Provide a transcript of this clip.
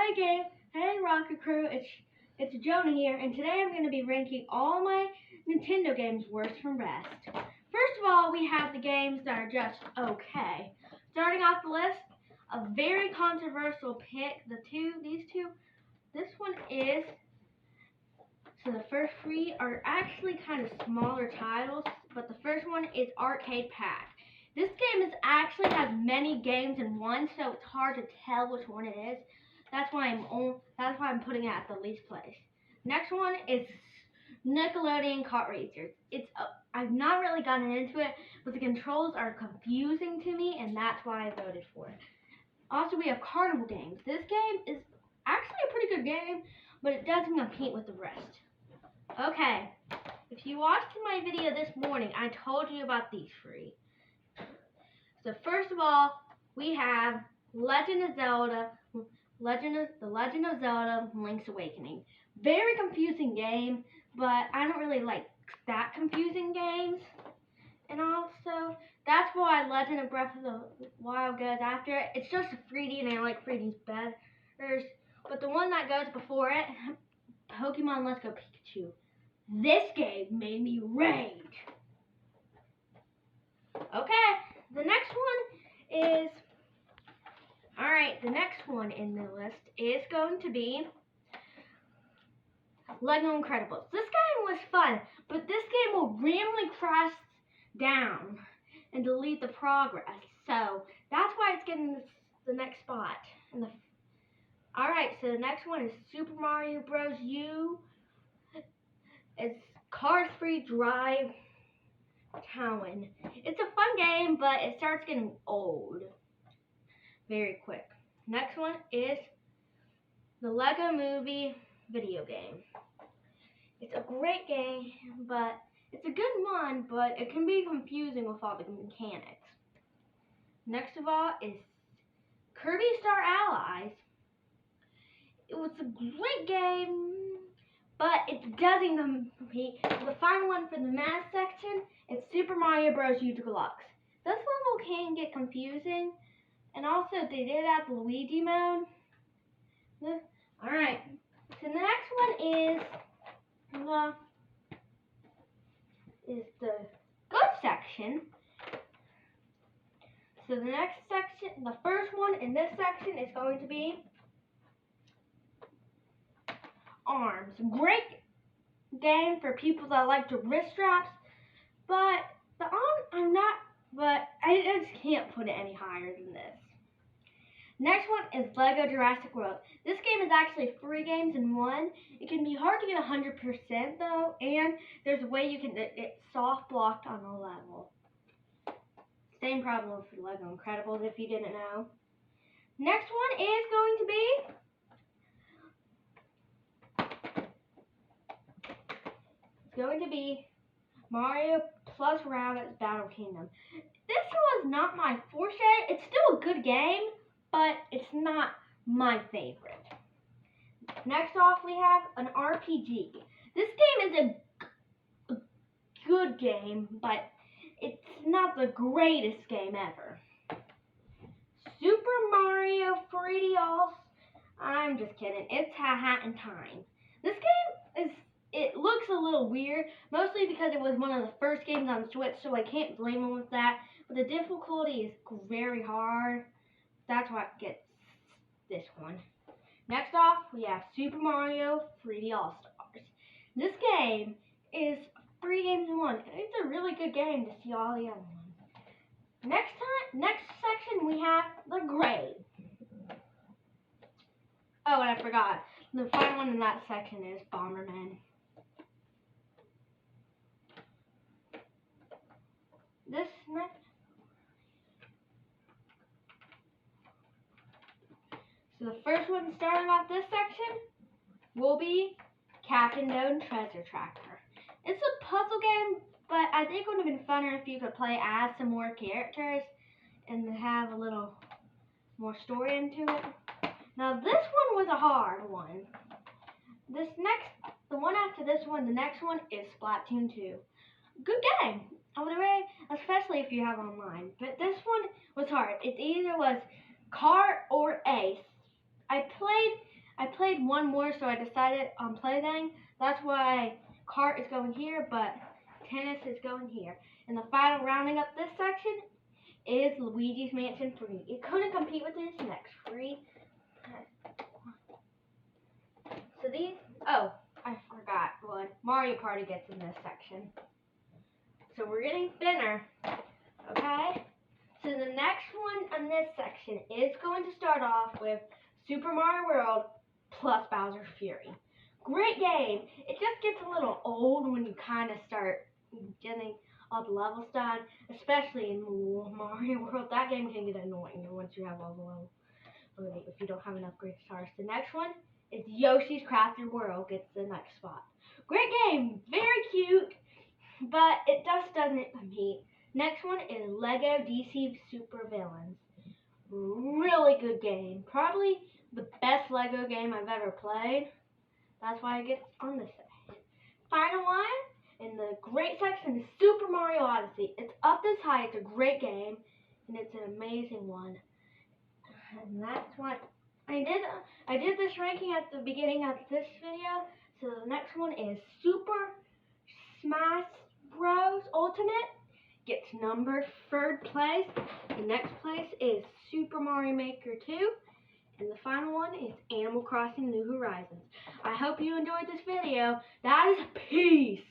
Hey Gabe, hey Rocket Crew, it's Jonah here, and today I'm going to be ranking all my Nintendo games worst from best. First of all, we have the games that are just okay. Starting off the list, a very controversial pick. This one is, so the first three are actually kind of smaller titles, but the first one is Arcade Pack. This game actually has many games in one, so it's hard to tell which one it is. That's why I'm putting it at the least place. Next one is Nickelodeon Kart Racers. I've not really gotten into it, but the controls are confusing to me, and that's why I voted for it. Also, we have Carnival Games. This game is actually a pretty good game, but it doesn't compete with the rest. Okay, if you watched my video this morning, I told you about these three. So first of all, we have The Legend of Zelda: Link's Awakening. Very confusing game, but I don't really like that confusing games. And also, that's why Legend of Breath of the Wild goes after it. It's just a 3D, and I like 3Ds better. But the one that goes before it, Pokemon Let's Go Pikachu. This game made me rage. Okay, the next one in the list is going to be Lego Incredibles. This game was fun, but this game will randomly crash down and delete the progress. So that's why it's getting the next spot. Alright, so the next one is Super Mario Bros. U. It's Cars Free Drive Town. It's a fun game, but it starts getting old very quick. Next one is the Lego Movie video game. It's a great game, but it's a good one, but it can be confusing with all the mechanics. Next of all is Kirby Star Allies. It was a great game, but it doesn't compete. The final one for the math section is Super Mario Bros. U Deluxe. This level can get confusing, and also they did have the Luigi mode. Alright, so the next one is the good section. So the next section, the first one in this section is going to be Arms. Great game for people that like the wrist straps, but I just can't put it any higher than this. Next one is Lego Jurassic World. This game is actually 3 games in one. It can be hard to get 100% though, and there's a way you can get soft blocked on a level. Same problem with Lego Incredibles if you didn't know. Next one is going to be Mario plus Rabbids Battle Kingdom. This was not my forte. It's still a good game, but it's not my favorite. Next off, we have an RPG. This game is a good game, but it's not the greatest game ever. Super Mario 3D I'm just kidding. It's Hat in Time. This game it looks a little weird, mostly because it was one of the first games on Switch, so I can't blame them with that. But the difficulty is very hard. That's why it gets this one. Next off, we have Super Mario 3D All-Stars. This game is 3 games in one. It's a really good game to see all the other ones. Next section, we have the grade. Oh, and I forgot. The final one in that section is Bomberman. So the first one starting off this section will be Captain Toad Treasure Tracker. It's a puzzle game, but I think it would have been funner if you could play as some more characters and have a little more story into it. Now this one was a hard one. The one after this one, the next one is Splatoon 2. Good game, I would rate, especially if you have online. But this one was hard. It either was Car or Ace. I played I played one more, so I decided on plaything. That's why cart is going here, but tennis is going here. And the final rounding up this section is Luigi's Mansion 3. It couldn't compete with this next free. So these, oh, I forgot one. Mario Party gets in this section. So we're getting thinner, okay? So the next one in this section is going to start off with Super Mario World plus Bowser's Fury. Great game. It just gets a little old when you kind of start getting all the levels done, especially in Mario World. That game can get annoying once you have all the levels, if you don't have enough great stars. The next one is Yoshi's Crafted World gets the next spot. Great game, very cute, but it just doesn't compete. Next one is Lego DC Super Villains. Really good game. Probably the best Lego game I've ever played. That's why it gets on this side. Final one in the great section is Super Mario Odyssey. It's up this high. It's a great game, and it's an amazing one. And that's what I did this ranking at the beginning of this video. So the next one is Super Smash Bros. Ultimate. Gets numbered 3rd place. The next place is Super Mario Maker 2. And the final one is Animal Crossing New Horizons. I hope you enjoyed this video. That is peace.